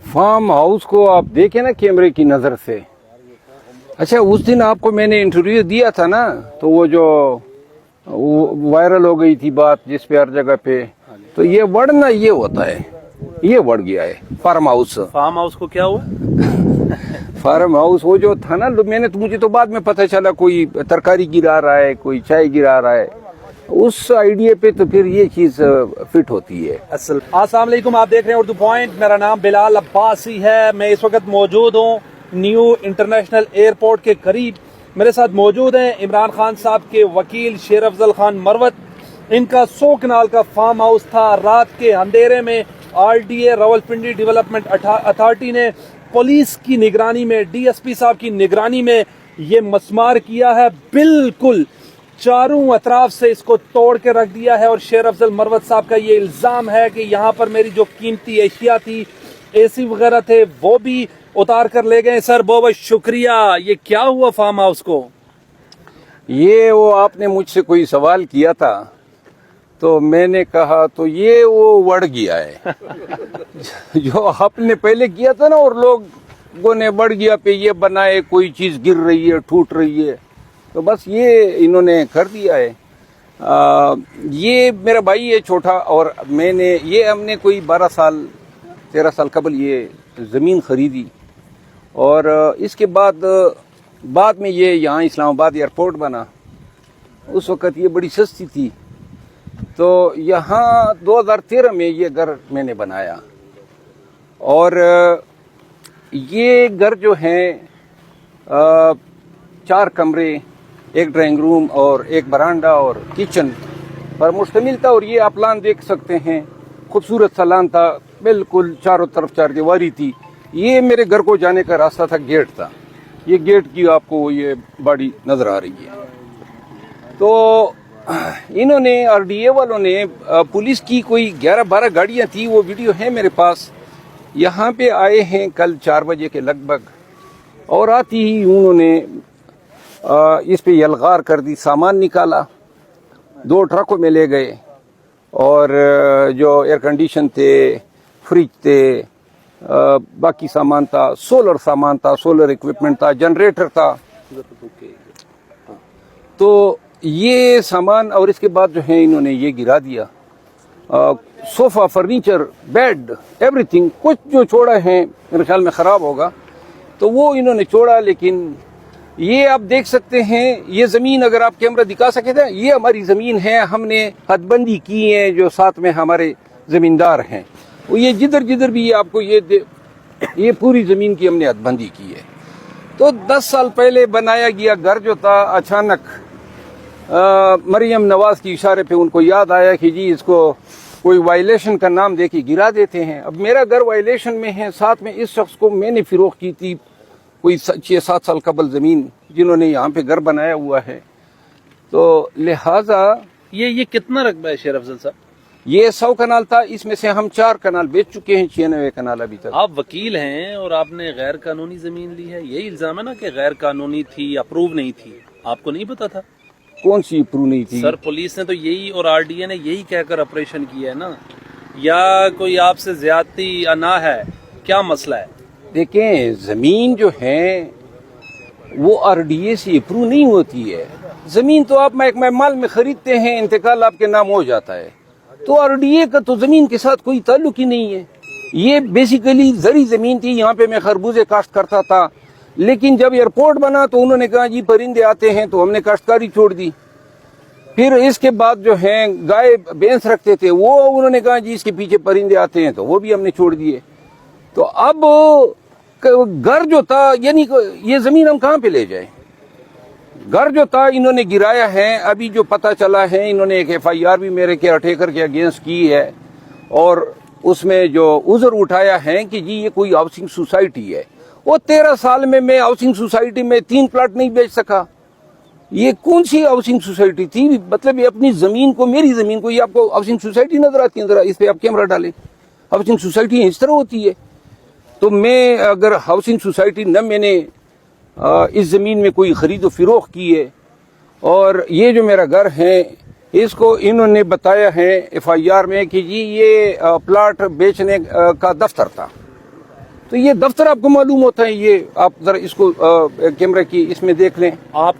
Farm house को आप देखें ना कैमरे की नजर से। अच्छा, उस दिन आपको मैंने इंटरव्यू दिया था ना, तो वो जो वायरल हो गई थी बात जिस पे हर जगह पे, तो ये वर्ड ना ये होता है, ये बढ़ गया है फार्म हाउस। फार्म हाउस को क्या हुआ? फार्म हाउस वो जो था ना, मैंने तो मुझे तो बाद में पता चला कोई तरकारी गिरा रहा है, कोई चाय गिरा रहा है, उस आइडिया पे तो फिर ये चीज फिट होती है। अस्सलाम वालेकुम, आप देख रहे हैं उर्दू पॉइंट। मेरा नाम बिलाल अब्बासी है। मैं इस वक्त मौजूद हूँ न्यू इंटरनेशनल एयरपोर्ट के करीब। मेरे साथ मौजूद हैं इमरान खान साहब के वकील शेर अफजल खान मरवत। इनका 100 कनाल का फार्म हाउस था। रात के अंधेरे में RDA रावलपिंडी डेवलपमेंट अथॉरिटी ने पुलिस की निगरानी में, DSP साहब की निगरानी में ये मस्मार किया है। बिल्कुल चारों अतराफ से इसको तोड़ के रख दिया है। और शेर अफजल मरवत साहब का ये इल्जाम है कि यहाँ पर मेरी जो कीमती एशिया थी, AC वगैरह थे, वो भी उतार कर ले गए। सर बहुत बहुत शुक्रिया। ये क्या हुआ फार्म हाउस को? ये वो आपने मुझसे कोई सवाल किया था तो मैंने कहा तो ये वो बढ़ गया है जो आपने पहले किया था ना, और लोगों ने बढ़ गया पे ये बनाए, कोई चीज गिर रही है, टूट रही है, तो बस ये इन्होंने कर दिया है। ये मेरा भाई है छोटा, और हमने कोई 12-13 साल कबल ये जमीन खरीदी, और इसके बाद में ये यहाँ इस्लामाबाद एयरपोर्ट बना। उस वक़्त ये बड़ी सस्ती थी, तो यहाँ 2013 में ये घर मैंने बनाया। और ये घर जो है 4 कमरे, एक ड्राइंग रूम और एक बरांडा और किचन पर मुश्तमिल था। और ये आप लान देख सकते हैं, खूबसूरत सा लान था, बिल्कुल चारों तरफ 4 दीवारी थी। ये मेरे घर को जाने का रास्ता था, गेट था। ये गेट की आपको ये बॉडी नजर आ रही है। तो इन्होंने RDA वालों ने पुलिस की कोई 11-12 गाड़ियां थी, वो वीडियो है मेरे पास। यहाँ पे आए हैं कल 4 बजे के लगभग, और आती ही उन्होंने इस पे यलगार कर दी, सामान निकाला, 2 ट्रकों में ले गए, और जो एयर कंडीशन थे, फ्रिज थे, बाकी सामान था, सोलर सामान था, सोलर इक्विपमेंट था, जनरेटर था। तो ये सामान, और इसके बाद जो है इन्होंने ये गिरा दिया, सोफा, फर्नीचर, बेड, एवरीथिंग, कुछ जो छोड़ा है मेरे ख्याल में ख़राब होगा तो वो इन्होंने छोड़ा। लेकिन ये आप देख सकते हैं, ये ज़मीन अगर आप कैमरा दिखा सके थे, ये हमारी ज़मीन है, हमने हदबंदी की है, जो साथ में हमारे ज़मींदार हैं वो ये जिधर भी आपको ये पूरी ज़मीन की हमने हदबंदी की है। तो 10 साल पहले बनाया गया घर जो था, अचानक मरियम नवाज की इशारे पे उनको याद आया कि जी इसको कोई वायलेशन का नाम दे के गिरा देते हैं। अब मेरा घर वायलेशन में है, साथ में इस शख्स को मैंने फिरोख्त की थी कोई 6-7 साल कबल ज़मीन, जिन्होंने यहाँ पे घर बनाया हुआ है। तो लिहाजा ये कितना रकबा है शेर अफजल साहब? ये 100 कनाल था, इसमें से हम 4 कनाल बेच चुके हैं, 96 कनाल अभी तक। आप वकील हैं और आपने गैर कानूनी जमीन ली है, यही इल्जाम है ना कि गैर कानूनी थी, अप्रूव नहीं थी। आपको नहीं पता था? कौन सी अप्रूव नहीं थी? सर पुलिस ने तो यही, और RDA ने यही कहकर ऑपरेशन किया है ना, या कोई आपसे ज्यादती ना है, क्या मसला है? देखें, जमीन जो है वो RDA से अप्रूव नहीं होती है। जमीन तो आप माल में खरीदते हैं, इंतकाल आपके नाम हो जाता है, तो RDA का तो जमीन के साथ कोई ताल्लुक ही नहीं है। ये बेसिकली जरी जमीन थी, यहाँ पे मैं खरबूजे काश्त करता था, लेकिन जब एयरपोर्ट बना तो उन्होंने कहा जी परिंदे आते हैं, तो हमने काश्तकारी छोड़ दी। फिर इसके बाद जो है गाय भैंस रखते थे, वो उन्होंने कहा जी इसके पीछे परिंदे आते हैं, तो वो भी हमने छोड़ दिए। तो अब घर जो था, यानी ये जमीन हम कहाँ पे ले जाए? घर जो था इन्होंने गिराया है। अभी जो पता चला है, इन्होंने एक FIR भी मेरे केयरटेकर के अगेंस्ट की है, और उसमें जो उज़र उठाया है कि जी ये कोई हाउसिंग सोसाइटी है। वो 13 साल में मैं हाउसिंग सोसाइटी में 3 प्लाट नहीं बेच सका। ये कौन सी हाउसिंग सोसाइटी थी? मतलब ये अपनी जमीन को, मेरी जमीन को, ये आपको हाउसिंग सोसाइटी नजर आती है? जरा इस पे आप कैमरा डालें, हाउसिंग सोसाइटी इस तरह होती है। तो मैं अगर हाउसिंग सोसाइटी न मैंने इस ज़मीन में कोई ख़रीदो फ़रोख्त की है, और ये जो मेरा घर है इसको इन्होंने बताया है FIR में कि जी ये प्लाट बेचने का दफ्तर था, تو یہ دفتر آپ کو معلوم ہوتا ہے، یہ آپ ذرا اس کو کیمرہ کی اس میں دیکھ لیں. آپ